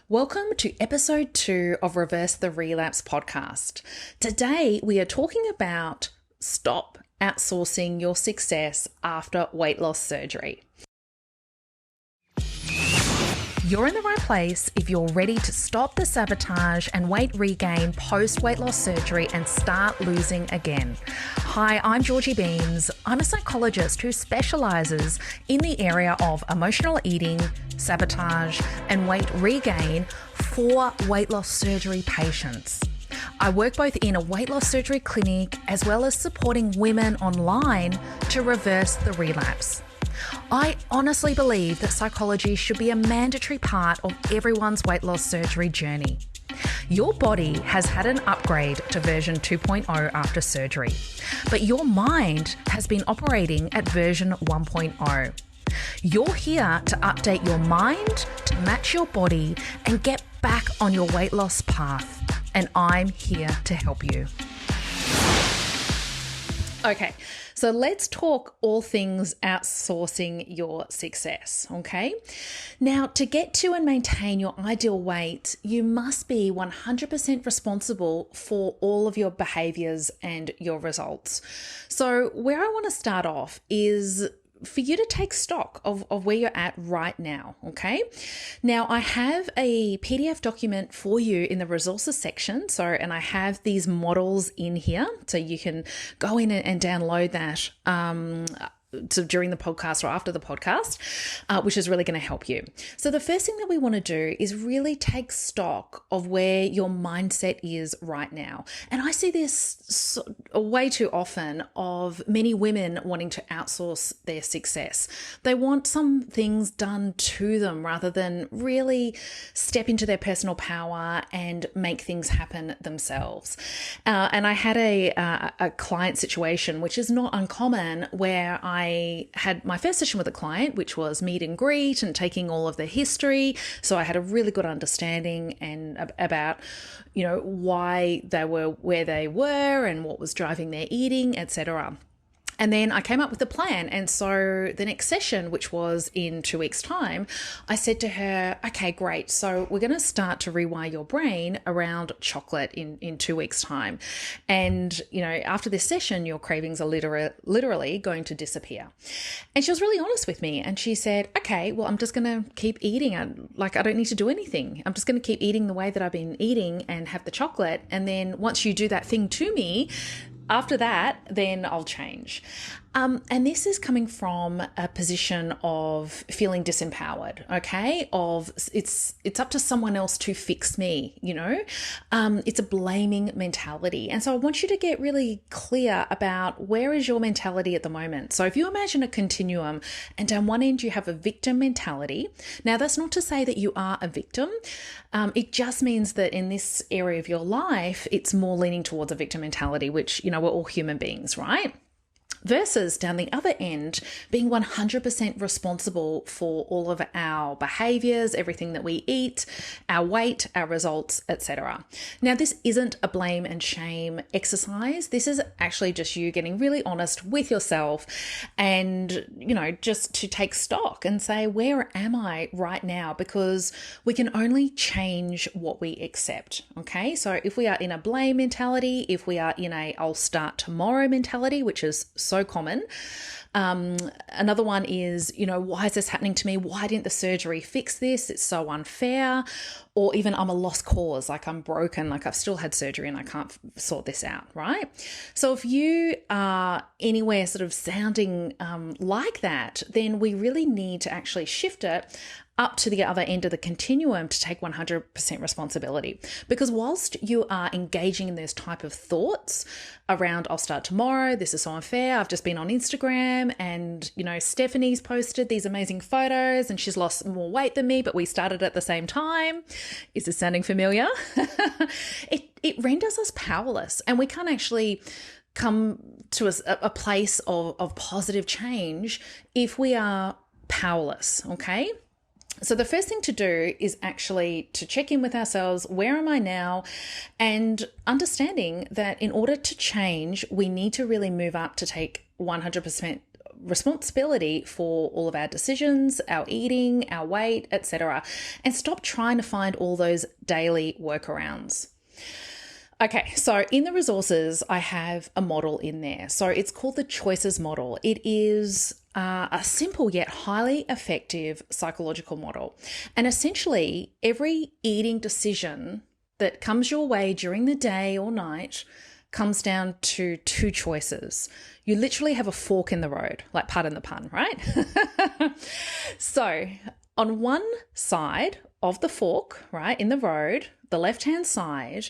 Welcome to episode 2 of Reverse the Relapse podcast. Today we are talking about stop outsourcing your success after weight loss surgery. You're in the right place if you're ready to stop the sabotage and weight regain post weight loss surgery and start losing again. Hi, I'm Georgie Beams. I'm a psychologist who specializes in the area of emotional eating, sabotage, and weight regain for weight loss surgery patients. I work both in a weight loss surgery clinic as well as supporting women online to reverse the relapse. I honestly believe that psychology should be a mandatory part of everyone's weight loss surgery journey. Your body has had an upgrade to version 2.0 after surgery, but your mind has been operating at version 1.0. You're here to update your mind to match your body and get back on your weight loss path, and I'm here to help you. Okay, so let's talk all things outsourcing your success, okay? Now, to get to and maintain your ideal weight, you must be 100% responsible for all of your behaviors and your results. So where I want to start off is for you to take stock of where you're at right now, okay? Now, I have a PDF document for you in the resources section. And I have these models in here, so you can go in and download that during the podcast or after the podcast, which is really going to help you. So the first thing that we want to do is really take stock of where your mindset is right now. And I see this way too often of many women wanting to outsource their success. They want some things done to them rather than really step into their personal power and make things happen themselves. And I had a client situation, which is not uncommon, where I had my first session with a client, which was meet and greet and taking all of the history. So I had a really good understanding and about, why they were where they were and what was driving their eating, etc. And then I came up with a plan. And so the next session, which was in 2 weeks' time, I said to her, okay, great. So we're going to start to rewire your brain around chocolate in 2 weeks' time. And, after this session, your cravings are literally going to disappear. And she was really honest with me. And she said, okay, well, I'm just going to keep eating. I don't need to do anything. I'm just going to keep eating the way that I've been eating and have the chocolate. And then once you do that thing to me, after that, then I'll change. And this is coming from a position of feeling disempowered, okay? Of it's up to someone else to fix me, It's a blaming mentality. And so I want you to get really clear about where is your mentality at the moment. So if you imagine a continuum and down one end you have a victim mentality. Now, that's not to say that you are a victim. It just means that in this area of your life, it's more leaning towards a victim mentality, which, we're all human beings, right? Versus down the other end, being 100% responsible for all of our behaviors, everything that we eat, our weight, our results, etc. Now, this isn't a blame and shame exercise. This is actually just you getting really honest with yourself and, just to take stock and say, where am I right now? Because we can only change what we accept, okay? So if we are in a blame mentality, if we are in a I'll start tomorrow mentality, which is so common. Another one is, why is this happening to me? Why didn't the surgery fix this? It's so unfair. Or even I'm a lost cause, like I'm broken, like I've still had surgery and I can't sort this out, right? So if you are anywhere sort of sounding like that, then we really need to actually shift it up to the other end of the continuum to take 100% responsibility. Because whilst you are engaging in those type of thoughts around, I'll start tomorrow, this is so unfair, I've just been on Instagram and, Stephanie's posted these amazing photos and she's lost more weight than me, but we started at the same time. Is this sounding familiar? It renders us powerless, and we can't actually come to a place of positive change if we are powerless, okay? So the first thing to do is actually to check in with ourselves. Where am I now? And understanding that in order to change, we need to really move up to take 100% responsibility for all of our decisions, our eating, our weight, etc., and stop trying to find all those daily workarounds. Okay, so in the resources, I have a model in there. So it's called the choices model. It is a simple yet highly effective psychological model. And essentially, every eating decision that comes your way during the day or night comes down to two choices. You literally have a fork in the road, like pardon the pun, right? So on one side of the fork, right, in the road, the left-hand side,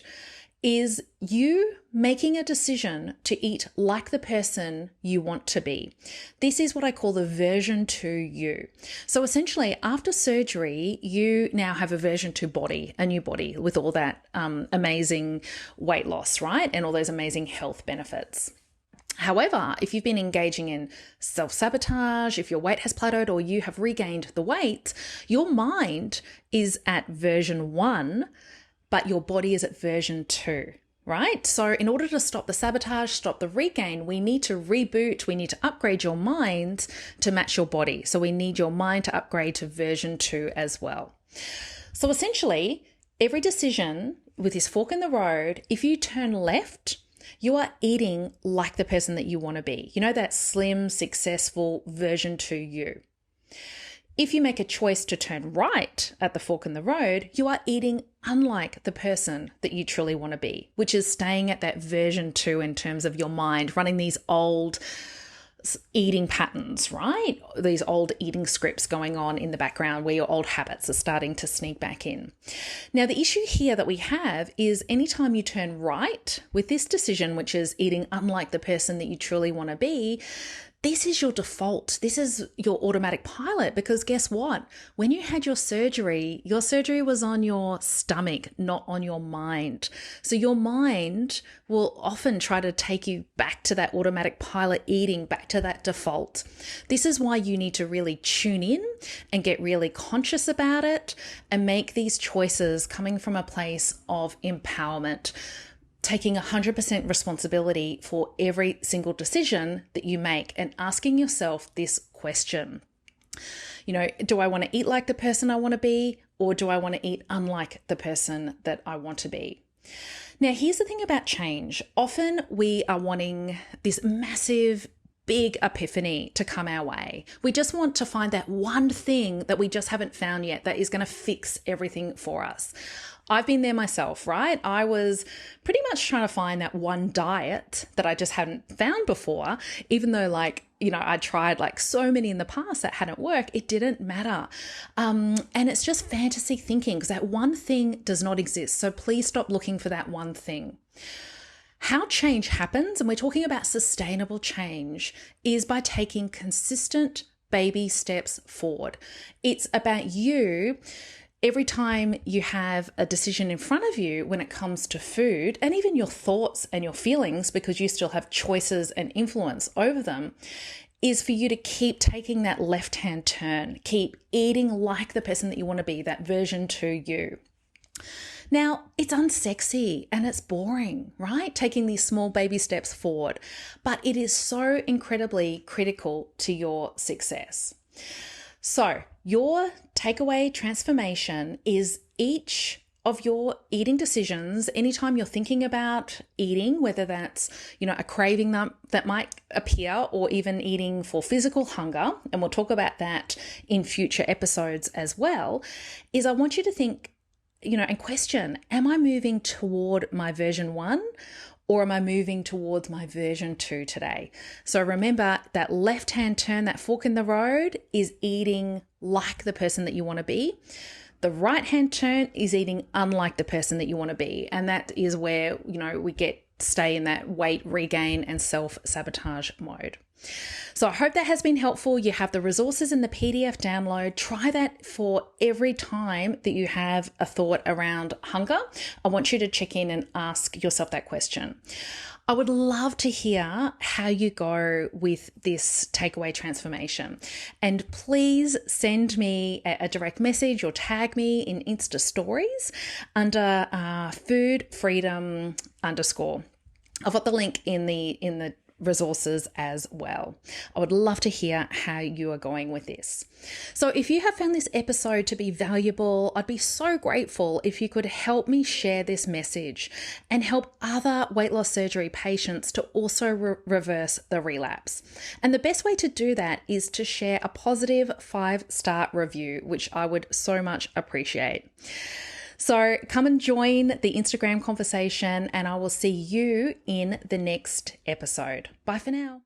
is you making a decision to eat like the person you want to be. This is what I call the version 2 you. So essentially, after surgery, you now have a version 2 body, a new body with all that amazing weight loss, right? And all those amazing health benefits. However, if you've been engaging in self-sabotage, if your weight has plateaued or you have regained the weight, your mind is at version 1, but your body is at version 2, right? So in order to stop the sabotage, stop the regain, we need to reboot, we need to upgrade your mind to match your body. So we need your mind to upgrade to version 2 as well. So essentially, every decision with this fork in the road, if you turn left, you are eating like the person that you want to be. You know, that slim, successful version 2 you. If you make a choice to turn right at the fork in the road, you are eating unlike the person that you truly want to be, which is staying at that version 2 in terms of your mind, running these old eating patterns, right? These old eating scripts going on in the background where your old habits are starting to sneak back in. Now, the issue here that we have is anytime you turn right with this decision, which is eating unlike the person that you truly want to be, this is your default. This is your automatic pilot, because guess what? When you had your surgery was on your stomach, not on your mind. So your mind will often try to take you back to that automatic pilot eating, back to that default. This is why you need to really tune in and get really conscious about it and make these choices coming from a place of empowerment, taking 100% responsibility for every single decision that you make and asking yourself this question. You know, do I want to eat like the person I want to be, or do I want to eat unlike the person that I want to be? Now, here's the thing about change. Often we are wanting this massive, big epiphany to come our way. We just want to find that one thing that we just haven't found yet that is going to fix everything for us. I've been there myself, right? I was pretty much trying to find that one diet that I just hadn't found before, even though I tried so many in the past that hadn't worked. It didn't matter. And it's just fantasy thinking, because that one thing does not exist. So please stop looking for that one thing. How change happens, and we're talking about sustainable change, is by taking consistent baby steps forward. It's about you. Every time you have a decision in front of you when it comes to food, and even your thoughts and your feelings, because you still have choices and influence over them, is for you to keep taking that left-hand turn, keep eating like the person that you want to be, that version 2 you. Now, it's unsexy and it's boring, right? Taking these small baby steps forward, but it is so incredibly critical to your success. So your takeaway transformation is each of your eating decisions. Anytime you're thinking about eating, whether that's, a craving that might appear, or even eating for physical hunger, and we'll talk about that in future episodes as well, is I want you to think, and question, am I moving toward my version 1? Or am I moving towards my version 2 today? So remember, that left-hand turn, that fork in the road, is eating like the person that you want to be. The right-hand turn is eating unlike the person that you want to be. And that is where, we stay in that weight regain and self-sabotage mode. So I hope that has been helpful. You have the resources in the PDF download. Try that for every time that you have a thought around hunger. I want you to check in and ask yourself that question. I would love to hear how you go with this takeaway transformation. And please send me a direct message or tag me in Insta stories under food freedom _. I've got the link in the resources as well. I would love to hear how you are going with this. So if you have found this episode to be valuable, I'd be so grateful if you could help me share this message and help other weight loss surgery patients to also reverse the relapse. And the best way to do that is to share a positive 5-star review, which I would so much appreciate. So come and join the Instagram conversation, and I will see you in the next episode. Bye for now.